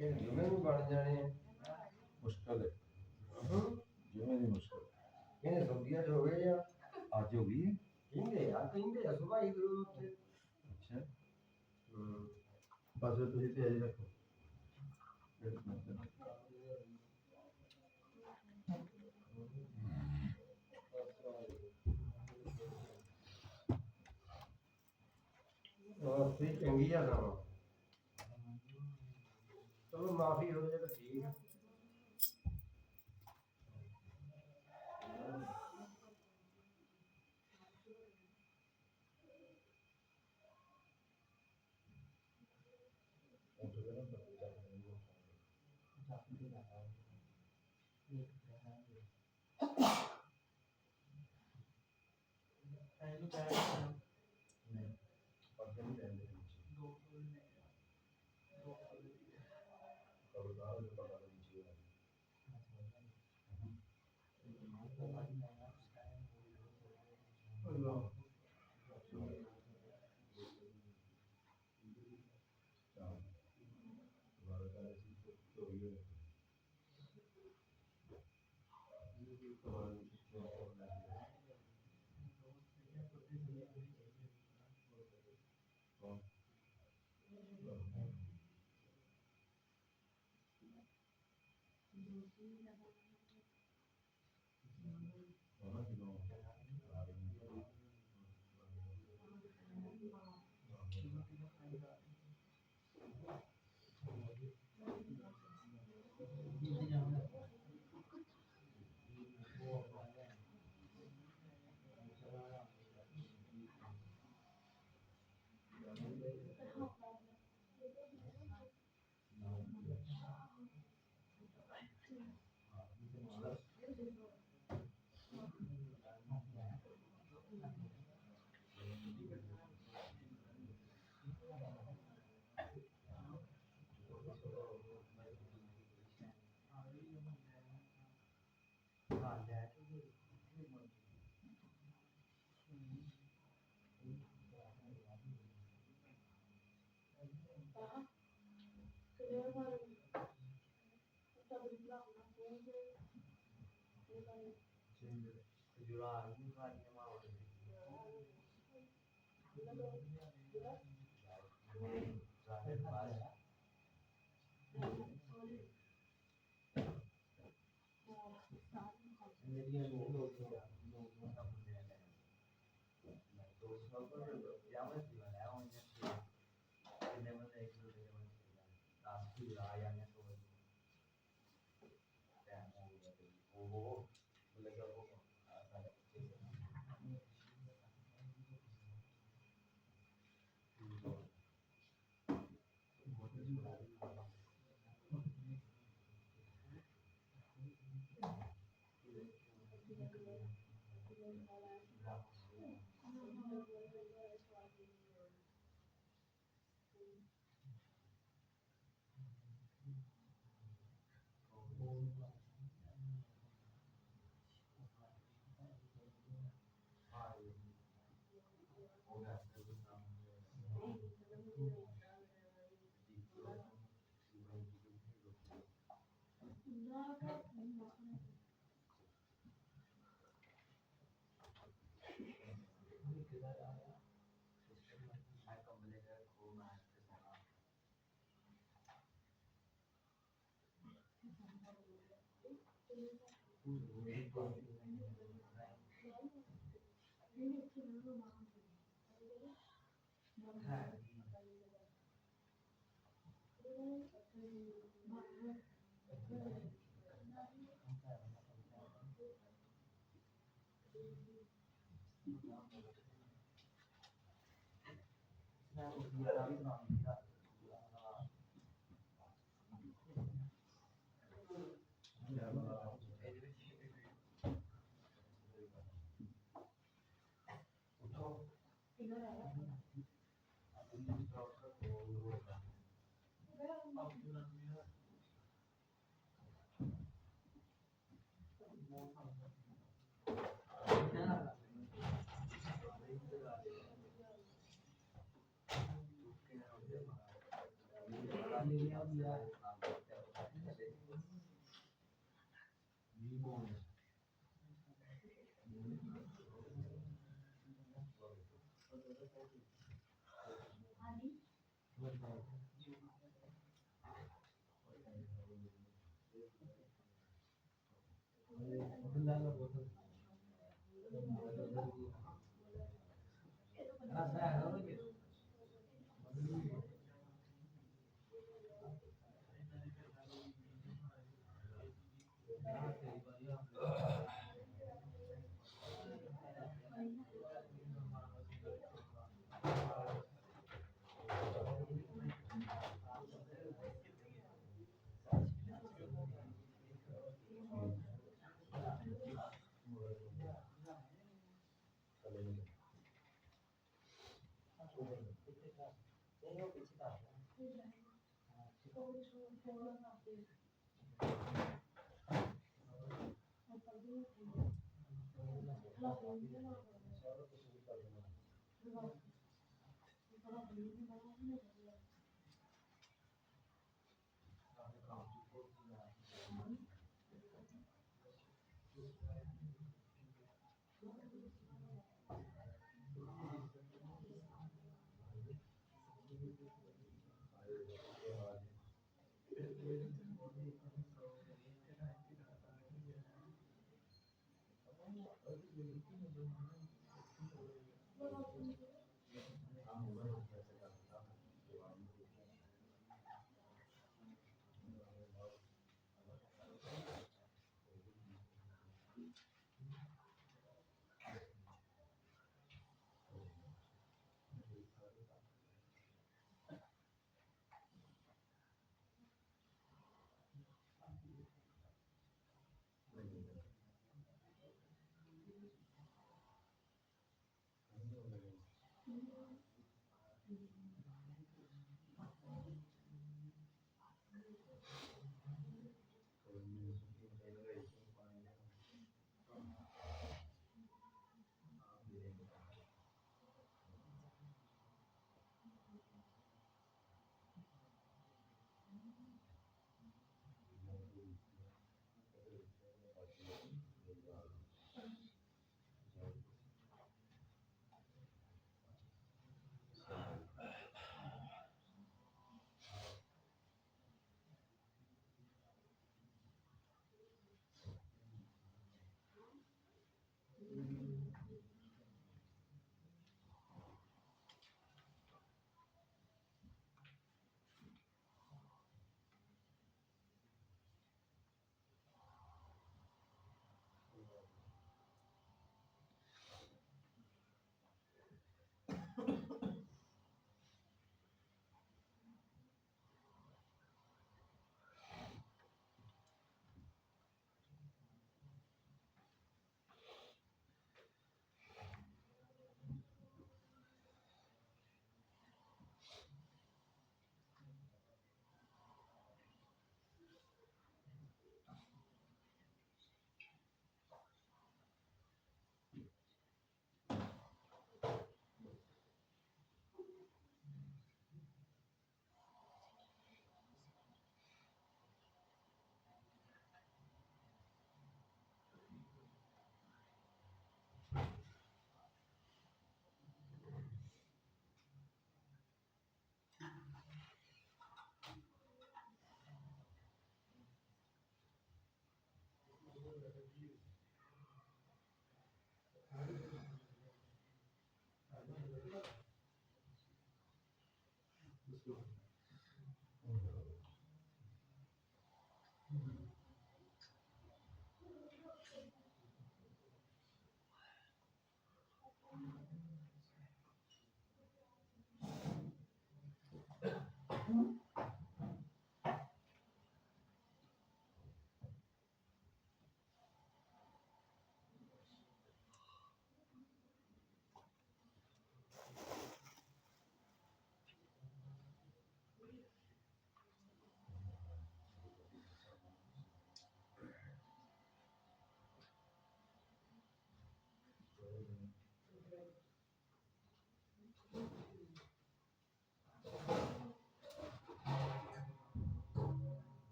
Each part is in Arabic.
ਇਹ ਜਿਵੇਂ ਵੀ ਬਣ ਜਾਣੇ ਮੁਸ਼ਕਲ ਹੈ ਹਾਂ ਜਿਵੇਂ ਦੀ ਮੁਸ਼ਕਲ ਇਹਨੇ ਸਬਜ਼ੀਆਂ ਹੋ ਗਏ ਆ ਅੱਜ ਹੋ ਗਈ ਕਹਿੰਦੇ ਆ ਸੁਬਾਹ ਹੀ ਕਰੋ ਉੱਥੇ ਅੱਛਾ ਬਸ ਤੁਸੀਂ ਤਿਆਰੀ ਰੱਖੋ ਤੁਸੀਂ ਚੰਗੀ ਆ ਨਾ ਚਲੋ ਮਾਫੀ ਹੋ ਜਾਏ ਤਾਂ ਠੀਕ ਆ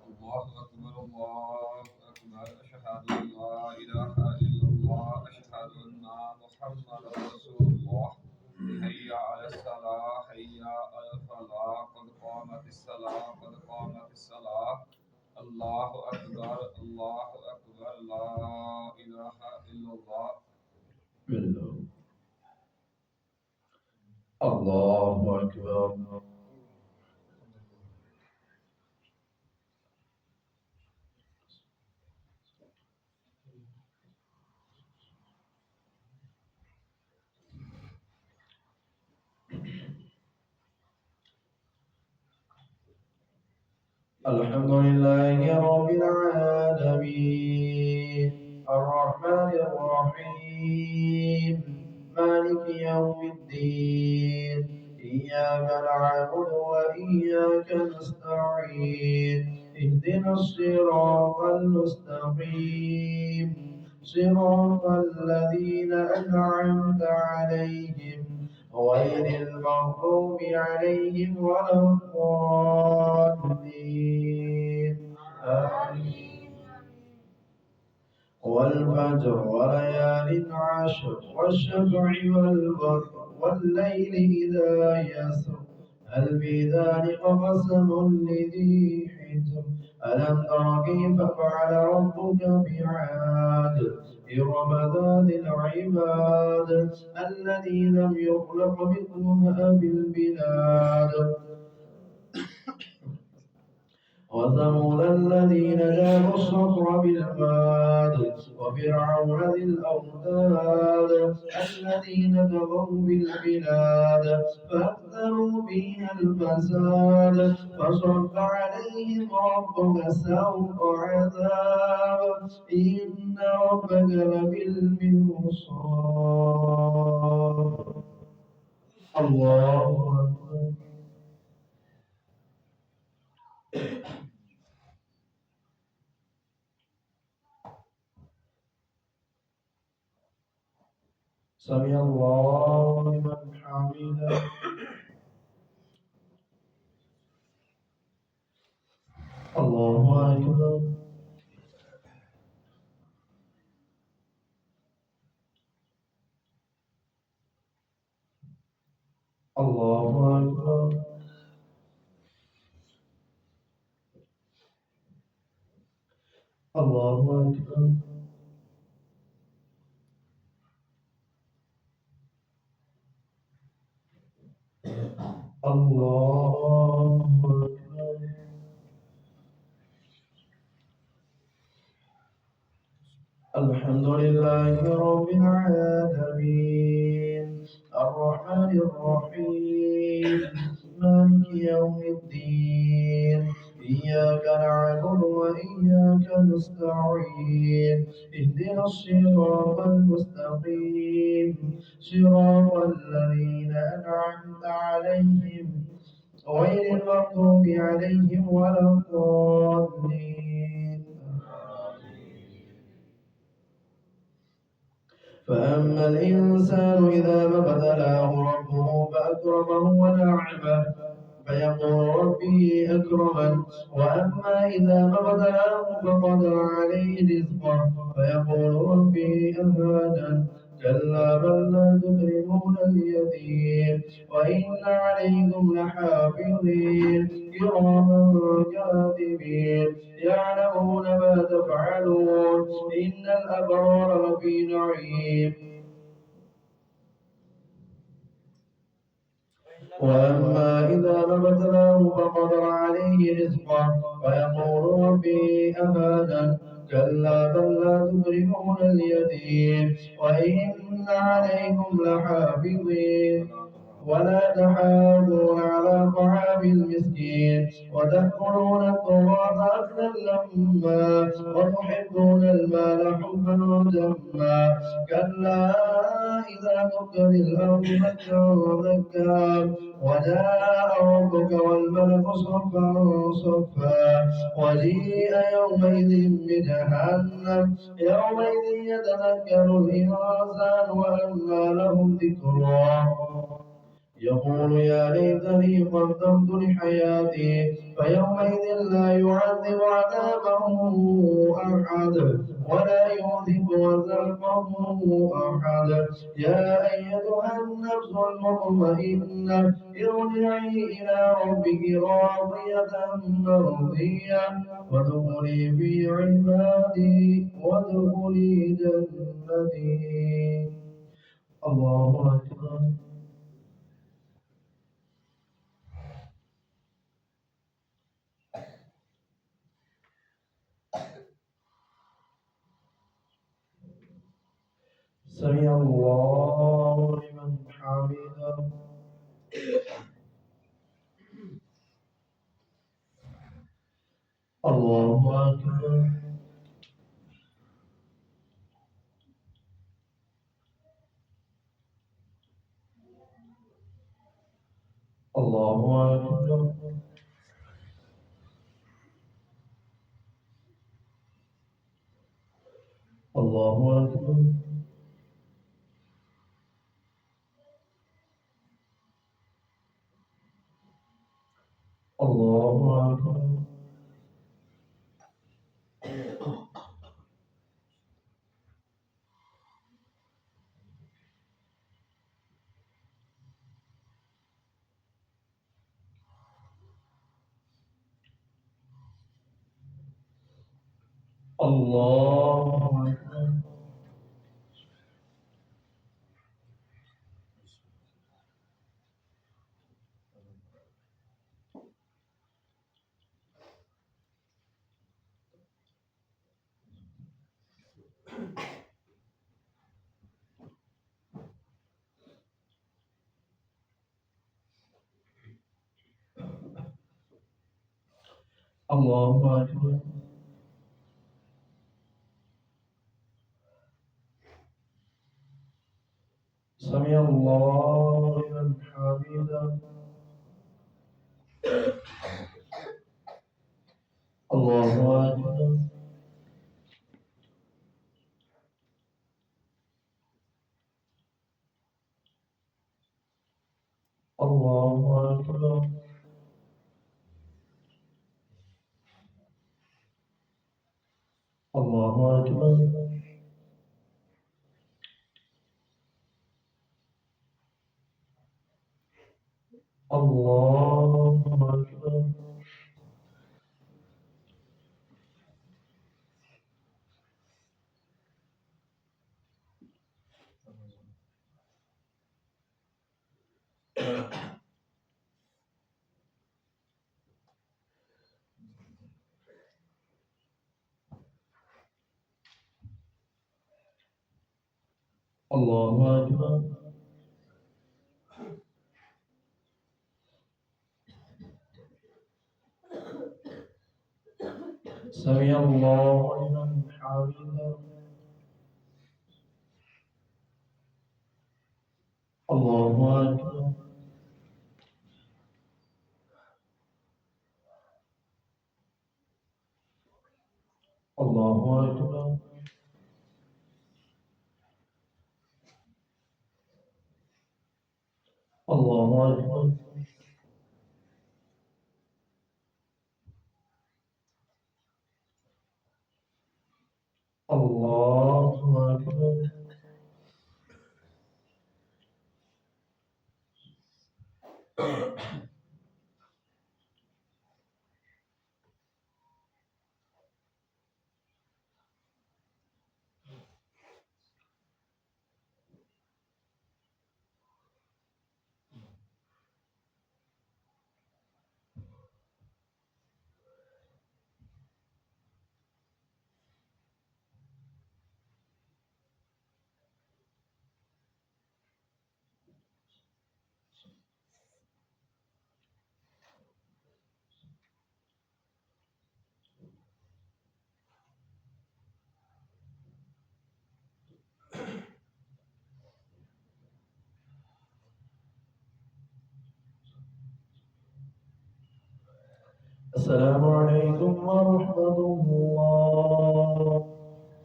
الله أكبر الله أكبر أشهد أن لا إله إلا الله أشهد أن محمدا رسول الله حي على الصلاة حي على الفلاح قد قامت الصلاة قد قامت الصلاة الله أكبر لا إله إلا الله الله أكبر. الحمد لله رب العالمين الرحمن الرحيم مالك يوم الدين إياك نعبد وإياك نستعين اهدنا الصراط المستقيم صراط الذين أنعمت عليهم غير المغضوب عليهم ولا الضالين آمين. والفجر وليال عشر والشفع والوتر والليل إذا يسر هل في ذلك قسم لذي حجر ألم تر كيف فعل ربك بعاد إرم ذات العماد الذي لم يخلق مثلها بالبلاد وثمود الذين جابوا الصخر بالواد وفرعون ذي الأوتاد الذين كفروا بالبلاد فأكثروا فيها الفساد فصب عليهم ربك سوط عذاب إن ربك لبالمرصاد. الله أكبر. سمع الله لمن حمده. الله أكبر. الله أكبر. الله أكبر. الله أكبر. الحمد لله رب العالمين الرحمن الرحيم مالك يوم الدين إياك نعبد وإياك نستعين اهدنا الصراط المستقيم صراط الذين أنعمت عليهم غير المغضوب عليهم ولا الضالين. فأما الإنسان إذا ما ابتلاه ربه فأكرمه ونعمه فيقول ربي أكرمن وأما إذا ما ابتلاه فقدر عليه رزقه فيقول ربي أهانن كلا بل لا تكرمون اليتيم وإن عليكم لحافظين كراما كاتبين يعلمون ما تفعلون إن الأبرار لفي نعيم. وأما إذا ما ابتلاه فقدر عليه رزقه فيقول ربي أهانن كلا بل لا تكرمون اليتيم وإن عليكم لحافظين ولا تحاضون على طعام المسكين وتأكلون التراث أكلا لما وتحبون المال حبا جما كلا إذا دكت الأرض دكا دكا وجاء ربك والملك صفا صفا وجيء يومئذ بجهنم يومئذ يتذكر الإنسان وأنى له الذكرى يقول يا ليتني قدمت لحياتي فيومئذ لا يعذب عذابه أحد ولا يوثق وثاقه أحد يا أيتها النفس المطمئنة ارجعي إلى ربك راضية مرضية وادخلي في عبادي وادخلي جنتي. الله أكبر. سمع الله لمن حمده. الله أكبر. الله أكبر. الله أكبر. الله أكبر. الله أكبر. الله أكبر. سمع الله لمن حمده. الله أكبر. الله أكبر. الله أكبر. الله أكبر. الله أكبر. سمع الله لمن حمده. الله أكبر. الله أكبر. الله أكبر. الله أكبر. السلام عليكم ورحمة الله.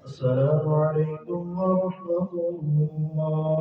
السلام عليكم ورحمة الله.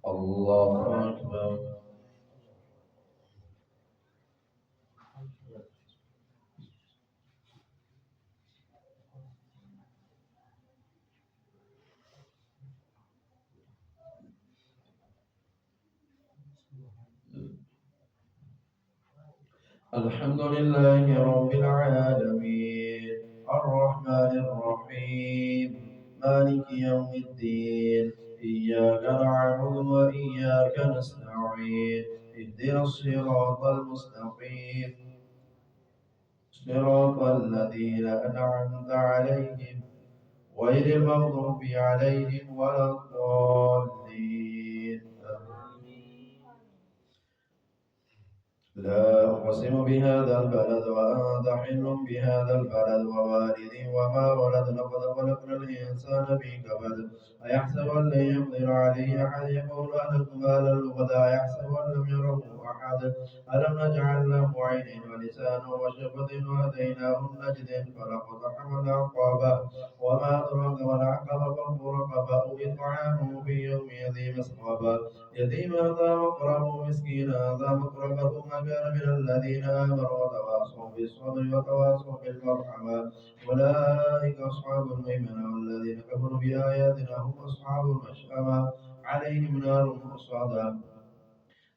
الله أكبر. الحمد لله رب العالمين الرحمن الرحيم مالك يوم الدين إياك نعبد وإياك نستعين اهدنا الصراط المستقيم صراط الذين أنعمت عليهم غير المغضوب عليهم ولا الضالين. لا أقسم بهذا البلد وأنت حل بهذا البلد ووالد وما ولد لقد خلقنا الإنسان في كبد أيحسب أن لن يقدر عليه أحد يقول أهلكت مالا لبدا أيحسب أن لم يره أحد ألم نجعل له عينين ولسانا وشفتين وهديناه النجدين فلاقتحم العقبة وما أدراك ما العقبة فك رقبة إطعام في يوم ذي مسغبة يتيما ذا مقربة مسكينا ذا مقربة ما كان من الذين آمنوا وتواصوا بالصبر وتواصوا بالمرحمة أولئك أصحاب الميمنة والذين كفروا بآياتنا هم أصحاب المشأمة عليهم نار مؤصدة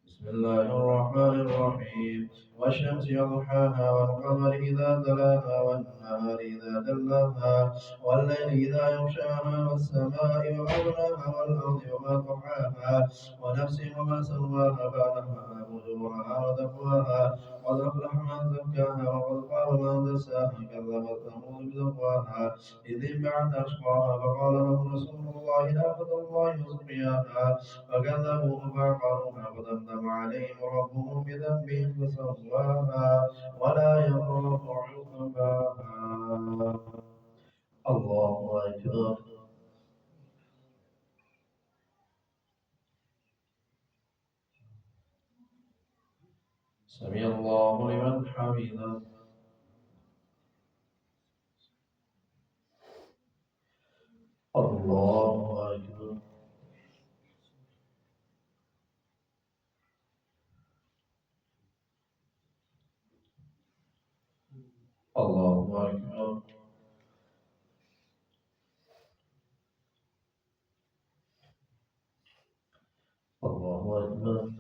بسم الله الرحمن الرحيم والشمس وضحاها والقمر إذا تلاها والنهار إذا جلاها والليل إذا يغشاها والسماء وما بناها والأرض وما طحاها ونفس وما سواها فألهمها فجورها وتقواها قد أفلح من زكاها وقد خاب من دساها كذبت ثمود بتقواها إذ انبعث أشقاها فقال لهم رسول الله ناقة الله وسقياها فكذبوه فعقروها فدمدم عليهم ربهم بذنبهم فسواها ولا يخاف عقباها الله أكبر سمع الله لمن حمده الله أكبر الله أكبر الله أكبر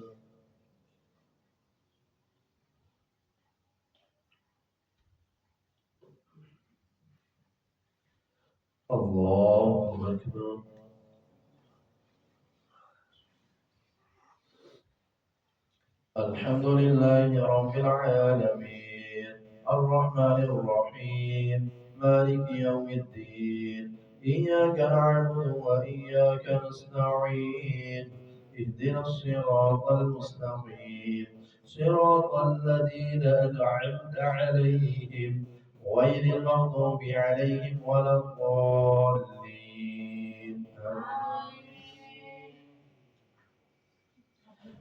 الله أكبر الحمد لله رب العالمين الرحمن الرحيم مالك يوم الدين إياك نعبد وإياك نستعين اهدنا الصراط المستقيم صراط الذين أنعمت عليهم غير المغضوب عليهم ولا الضالين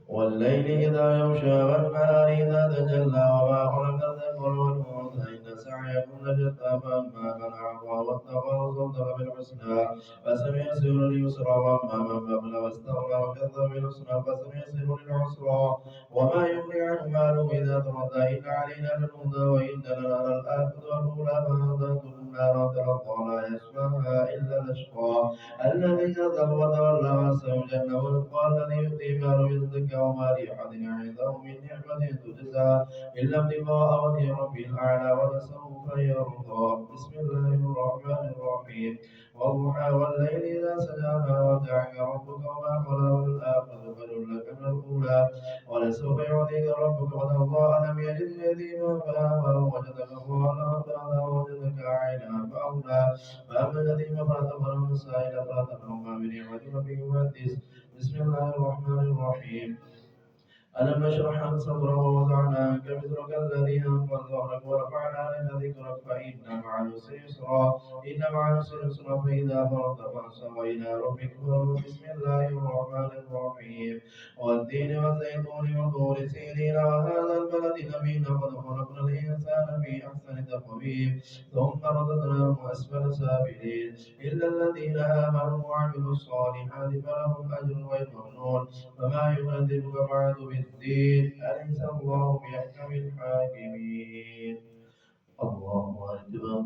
والليل إذا يغشى والنهار إذا تجلى وما خلق الذكر والأنثى إن سعيكم لشتى فأما من أعطى واتقى وصدق بالحسنى فسنيسره لليسرى وأما من بخل واستغنى وكذب بالحسنى فسنيسره للعسرى وما يغني عنه ماله إذا تردى إن علينا للهدى وإن لنا للآخرة والأولى فهدته النار تلقى لا يصلاها إلا الأشقى الذي كذب وتولى وسيجنبه الأتقى الذي يؤتي ماله يزكى وما لأحد عنده من نعمة تجزى إلا ابتغاء وجه ربه الأعلى ولسوف يرضى بسم الله الرحمن الرحيم والضحى والليل إذا سجى ما ودعك ربك وما قلى والآخرة خير لك من الأولى ولسوف يعطيك ربك وترضى ألم يجدك يتيما فآوى ووجدك ضالا فأغنى ووجدك عائلا فأغنى فأما اليتيم فلا تقهر والسائل فلا تقهر ما بنعمة ربك يحدث بسم الله الرحمن الرحيم ألم نشرح لك صدرك ووضعنا عنك وزرك الذي أنقض ظهرك ورفعنا لك ذكرك فإن مع العسر يسرا إن مع العسر يسرا فإذا فرغت فانصب إلى ربك فارغب بسم الله الرحمن الرحيم والتين والزيتون وطور سينين وهذا البلد الأمين لقد خلقنا الإنسان في أحسن تقويم ثم رددناه أسفل سافلين إلا الذين آمنوا وعملوا الصالحات فلهم أجر غير ممنون فما يكذبك بعد بالدين أليس الله بأحكم الحاكمين الله أكبر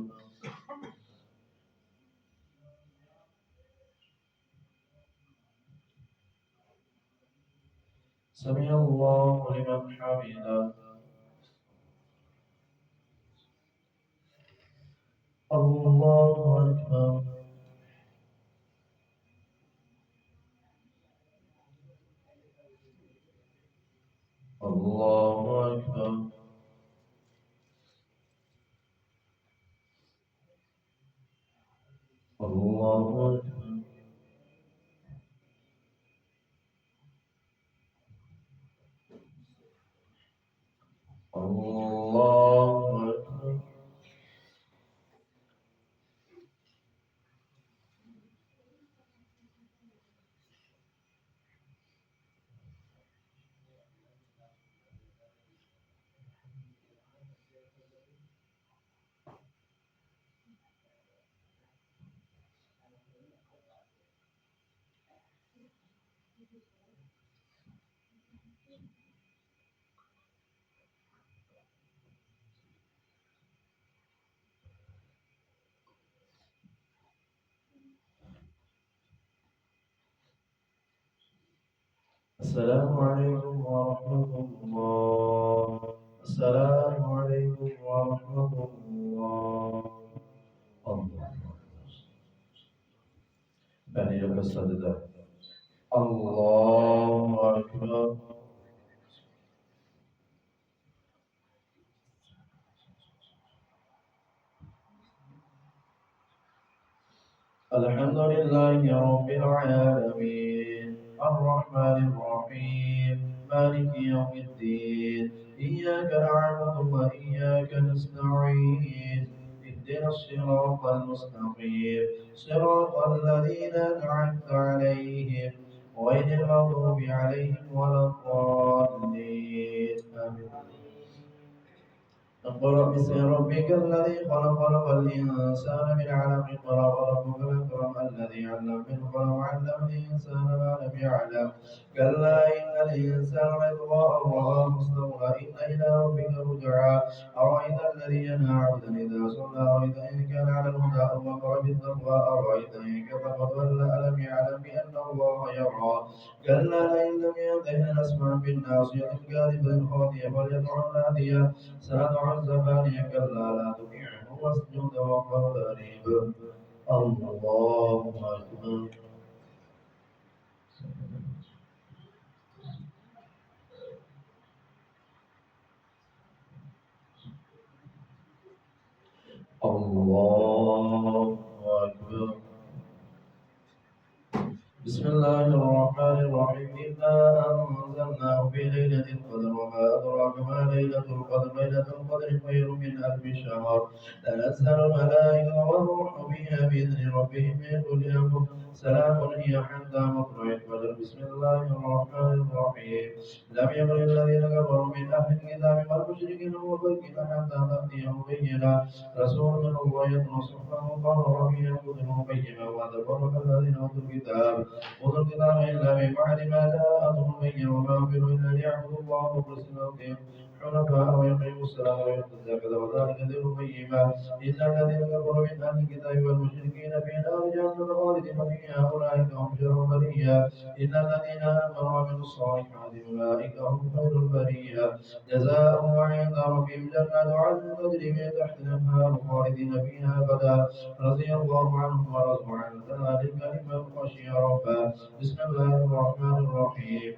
سمع الله لمن حمده الله أكبر الله أكبر الله أكبر الله أكبر السلام عليكم ورحمة الله. السلام عليكم ورحمة الله. الله. بني الصدد. الله أكبر. الحمد لله رب العالمين الرحمن الرحيم مالك يوم الدين إياك نعبد وإياك نستعين اهدنا الصراط المستقيم صراط الذين أنعمت عليهم غير المغضوب عليهم ولا الضالين آمين. اقرأ باسم ربك الذي خلق الإنسان من علق اقرأ وربك الأكرم الذي علم بالقلم علم الإنسان ما لم يعلم كلا إن الإنسان ليطغى أن رآه استغنى إن إلى ربك رجعا أرأيت الذي ينهى عبدا إذا صلى أرأيت إن كان على الهدى أو أمر بالتقوى أرأيت إن كذب وتولى ألم يعلم بأن الله يرى كلا لئن لم ينته لنسمعا بالناصية الكاذبة الخاطئة فليدع ناديا سندع الزبانية كلا لا تطيعه واسجد واقترب. الله أكبر. الله أكبر. بسم الله الرحمن الرحيم إنا أنزلناه في ليلة القدر وما أدراك ما ليلة القدر ليلة القدر خير من ألف شهر تنزل الملائكة والروح فيها بإذن ربهم من كل أمر سلام هي حتى مطلع الفجر. بسم الله الرحمن الرحيم لم يكن الذين كفروا من أهل الكتاب والمشركين والبينة حتى تأتيهم بينة رسول من الله يتلو صحفا مطهرة فيها كتب قيمة وتفرق الذين أوتوا الكتاب أوتوا الكتاب إلا من بعد ما جاءتهم البينة وما أمروا إلا ليعبدوا الله مخلصين له الدين حنفاء ويقيموا الصلاة ويؤتوا الزكاة وذلك دين القيمة إن الذين كفروا من أهل الكتاب والمشركين في نار جهنم خالدين فيها أولئك هم شر البرية إن الذين آمنوا وعملوا الصالحات أولئك هم خير البرية جزاؤهم عند ربهم جنات عدن تجري من تحت الأنهار خالدين فيها أبدا رضي الله عنهم ورضوا عن ذلك لمن خشي ربه. بسم الله الرحمن الرحيم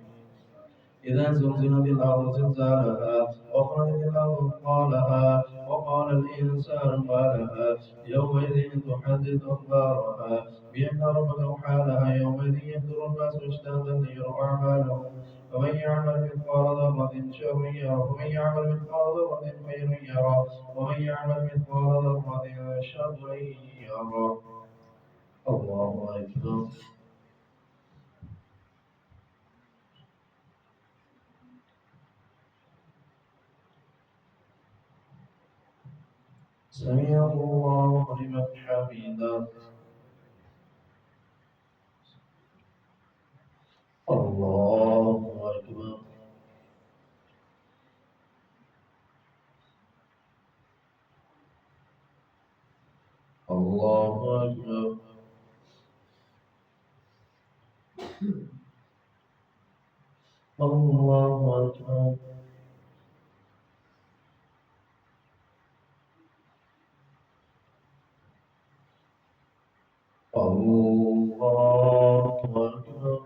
إذا زلزلت الأرض زلزالها وأخرجت الأرض أثقالها وقال الإنسان ما لها يومئذ تحدث أخبارها بأن ربك أوحى لها يومئذ يصدر الناس أشتاتا ليروا أعمالهم فمن يعمل مثقال ذرة شر يره ومن يعمل مثقال ذرة خير يره ومن يعمل مثقال ذرة شر يره. الله أكبر. سمع الله لمن حمده. الله أكبر. الله أكبر. الله أكبر. الله أكبر.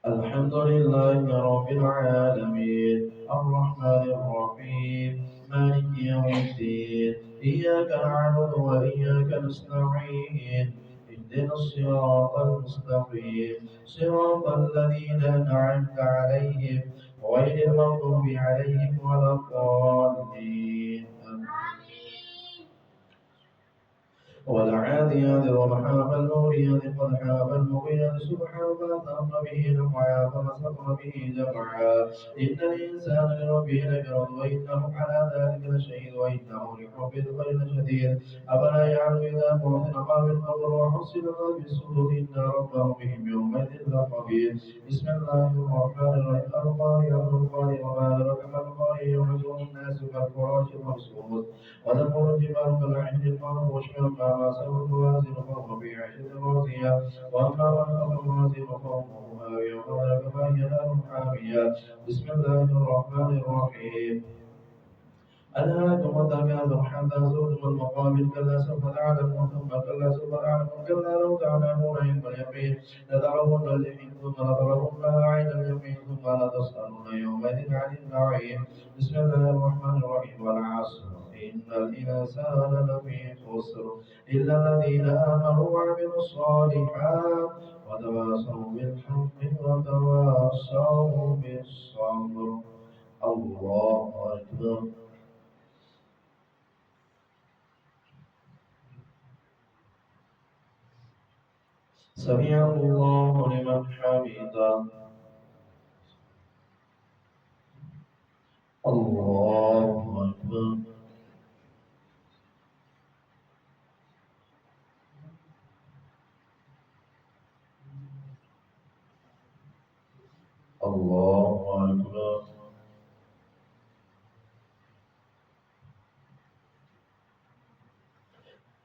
الحمد لله رب العالمين الرحمن الرحيم مالك يوم الدين إياك نعبد وإياك نستعين اهدنا الصراط المستقيم صراط الذين أنعمت عليهم غير المغضوب عليهم ولا الضالين. والعاديات ضبحا فالموريات قدحا فالمغيرات سبحا فأثرن به نقعا فوسطن به جمعا إن الإنسان لربه لكنود وإنه على ذلك لشهيد وإنه لحب الخير لشديد أفلا يعلم إذا بعثر ما في القبر وحصل ما في الصدور إن ربهم بهم يومئذ لخبير. بسم الله الرحمن الرحيم القارعة القارعة وما أدراك ما القارعة يوم يكون الناس كالفراش المبثوث وتكون الجبال كالعهن المنفوش ما سوى الموازين فهو في عيشة راضية وأما من خاف موازين فأمه هاوية وما أدراك ما هي نار حامية. بسم الله الرحمن الرحيم. ألهاكم التكاثر حتى زرتم المقابر كلا سوف تعلمون ثم كلا سوف تعلمون كلا لو تعلمون علم اليقين لترون الجحيم ثم لترونها عين اليقين ثم لتسألن يومئذ عن النعيم. بسم الله الرحمن الرحيم. والعصر إن الإنسان لفي خسر إلا الذين آمنوا وعملوا الصالحات وتواصوا بالحق وتواصوا بالصبر. الله أكبر. سمع الله لمن حمده. الله أكبر. الله أكبر.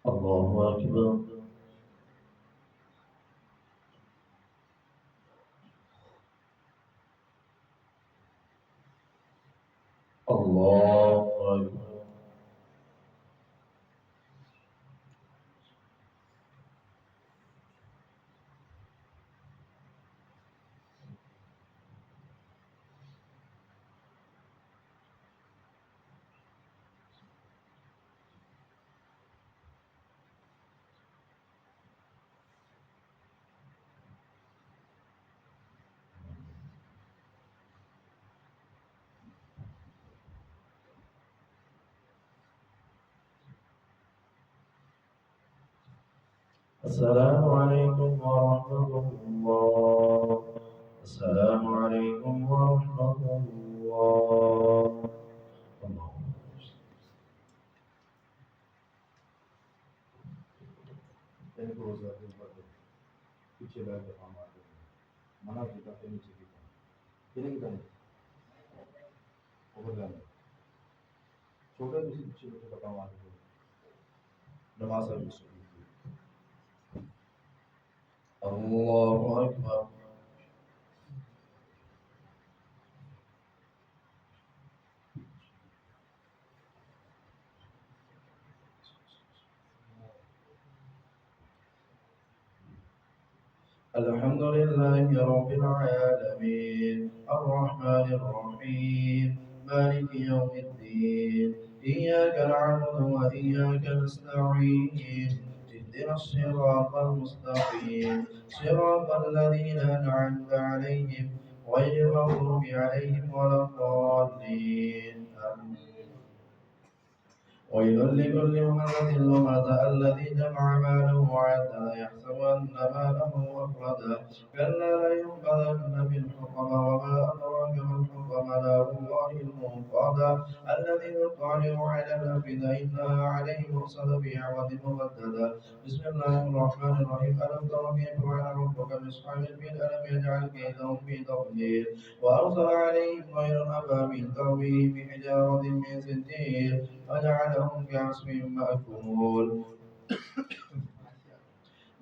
الله أكبر. الله أكبر. السلام عليكم ورحمة الله. السلام عليكم ورحمة الله. Beni bu özelliği vardı. Bütçelerde amadı. Manav kita ini cerita. Ini kita ni. Overland. छोटे किसी बच्चे को तो काम आते हैं नमाज अभी सुनी الله أكبر. الحمد لله رب العالمين الرحمن الرحيم مالك يوم الدين إياك نعبد وإياك نستعين اهدنا الصراط المستقيم صراط الذين أنعمت عليهم غير المغضوب عليهم ولا الضالين آمين. ويل لكل همزة لمزة الذي جمع ماله وعدده يحسب أن ماله أخلده كلا لينبذن في الحطمة وما أدراك ما الحطمة نار الله الموقدة الذي يطلع على الأفئدة إنها عليهم مرصدة في عوض ممددة. بسم الله الرحمن الرحيم. ألم تر كيف فعل ربك بأصحاب الفيل ألم يجعل كيدهم في تضليل وأرسل عليهم طيرا أبابيل ترميهم بحجارة من سجيل وجعلهم كعصف مأكول.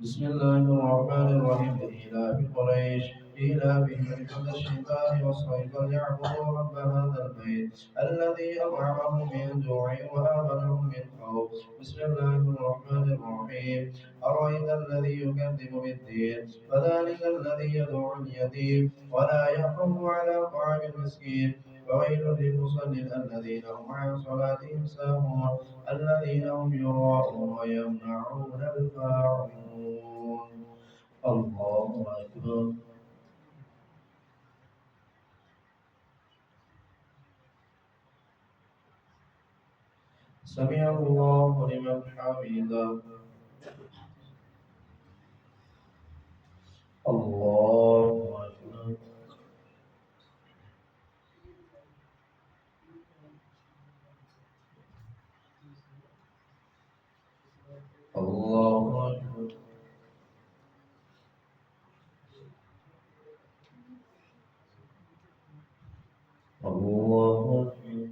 بسم الله الرحمن الرحيم. لإيلاف قريش إيلافهم رحلة الشتاء والصيف ليعبدوا رب هذا البيت الذي أطعمهم من جوع وآمنهم من خوف. بسم الله الرحمن الرحيم. أرأيت الذي يكذب بالدين فذلك الذي يدعو اليتيم ولا يحض على طعام المسكين وويل للمصلين الذين هم عن صلاتهم ساهون الذين هم يراءون ويمنعون الماعون. الله أكبر. سمع الله لمن حمده. الله أكبر. الله أكبر. الله أكبر.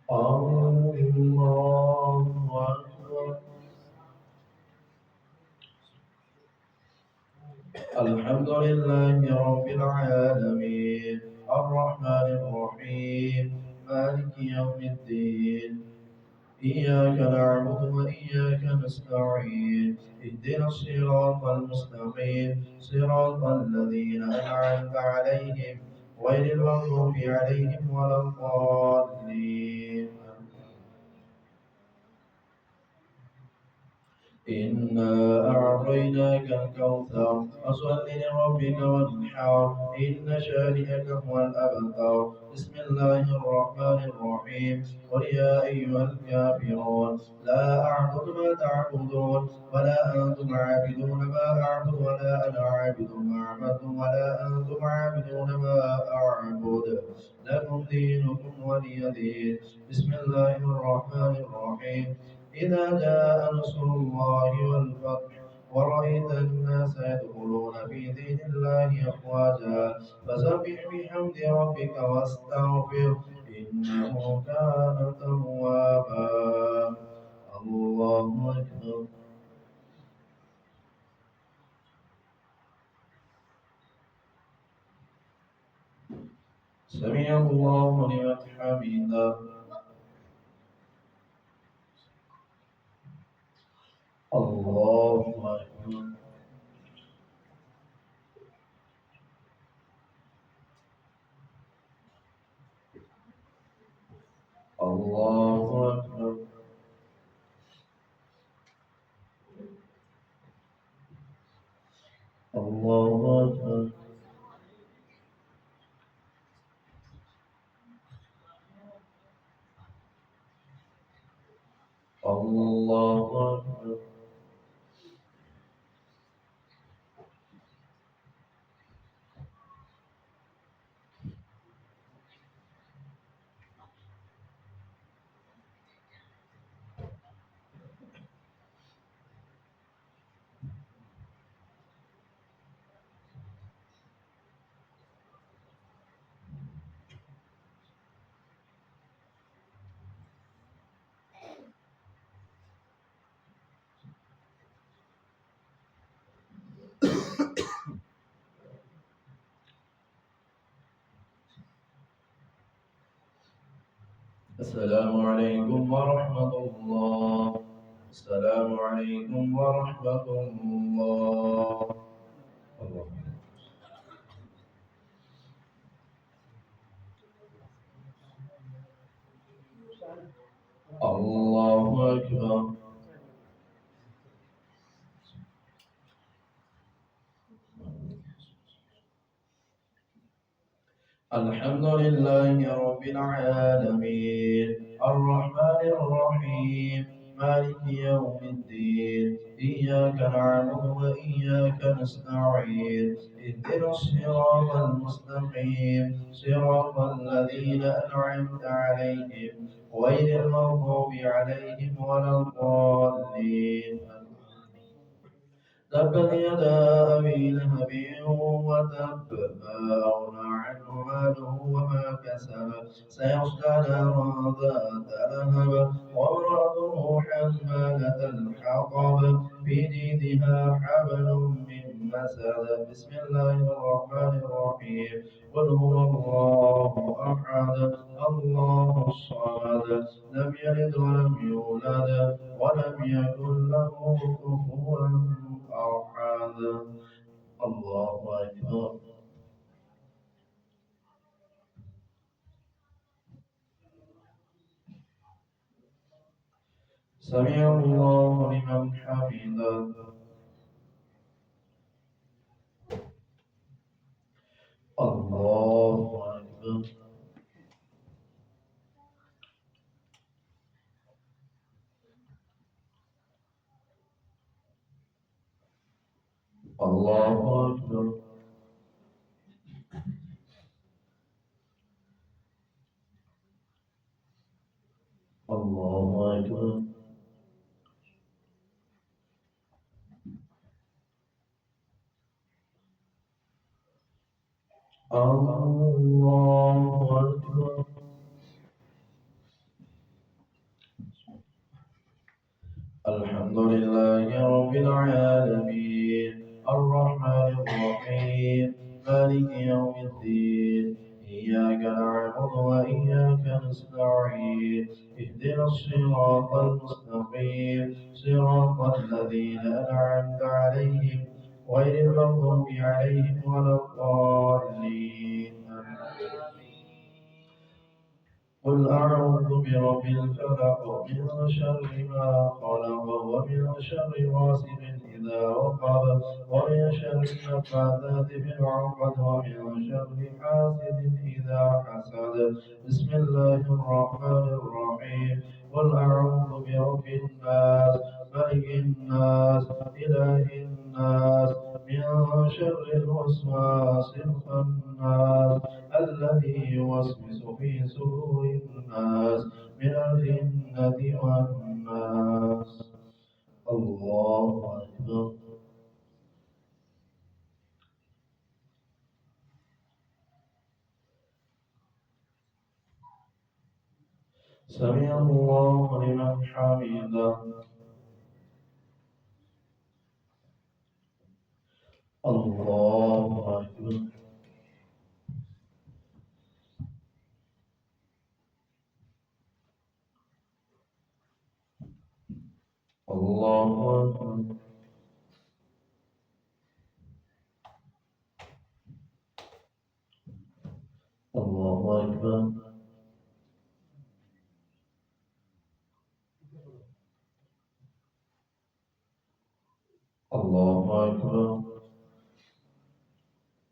الله أكبر. الحمد لله رب العالمين الرحمن الرحيم مالك يوم الدين إياك نعبد وإياك نستعين اهدنا الصراط المستقيم صراط الذين أنعمت عليهم غير المغضوب عليهم ولا الضالين. إنا أعطيناك الكوثر فصل لربك وانحر إن شانئك هو الأبتر. بسم الله الرحمن الرحيم قل يا أيها الكافرون لا أعبد ما تعبدون ولا أنتم عابدون ما أعبد ولا أنا عابد ما عبدتم ولا أنتم عابدون ما أعبد لكم دينكم ولي دين. بسم الله الرحمن الرحيم إذا جاء نصر الله والفتح ورأيت الناس يدخلون في دين الله أفواجا فسبح بحمد ربك واستغفر إنه كان توابا. الله أكبر. سمع الله لمن حمده. الله أكبر. الله أكبر. الله أكبر. الله أكبر. السلام عليكم ورحمة الله. السلام عليكم ورحمة الله. الله الله أكبر. الحمد لله رب العالمين الرحمن الرحيم مالك يوم الدين إياك نعبد وإياك نستعين اهدنا الصراط المستقيم صراط الذين أنعمت عليهم غير المغضوب عليهم ولا الضالين. تبت يدا أبي لهب وتب ما أغنى عنه ماله وما كسب سيصلى نارا ذات لهب وامرأته حمالة الحطب في جيدها حبل من مسد. بسم الله الرحمن الرحيم قل هو الله أحد الله الصمد لم يلد ولم يولد ولم يكن له كفوا أحد. الله أكبر. سمع الله لمن حمده. الله أكبر. الله أكبر. الله أكبر. الله أكبر. الحمد لله رب العالمين الرحمن الرحيم مالك يوم الدين إياك نعبد وإياك نستعين اهدنا الصراط المستقيم صراط الذين أنعمت عليهم غير المغضوب عليهم ولا الضالين قل أعوذ برب الفلق من شر ما خلق ومن شر غاسق إذا وقب ومن شر النفاثات في العقد ومن شر حاسد إذا حسد بسم الله الرحمن الرحيم قل أعوذ برب الناس ملك الناس إله الناس من شر الوسواس الخناس الذي يوسوس في صدور الناس من الجنة والناس الله أكبر سمع الله لمن حمده الله أكبر الله أكبر الله أكبر الله أكبر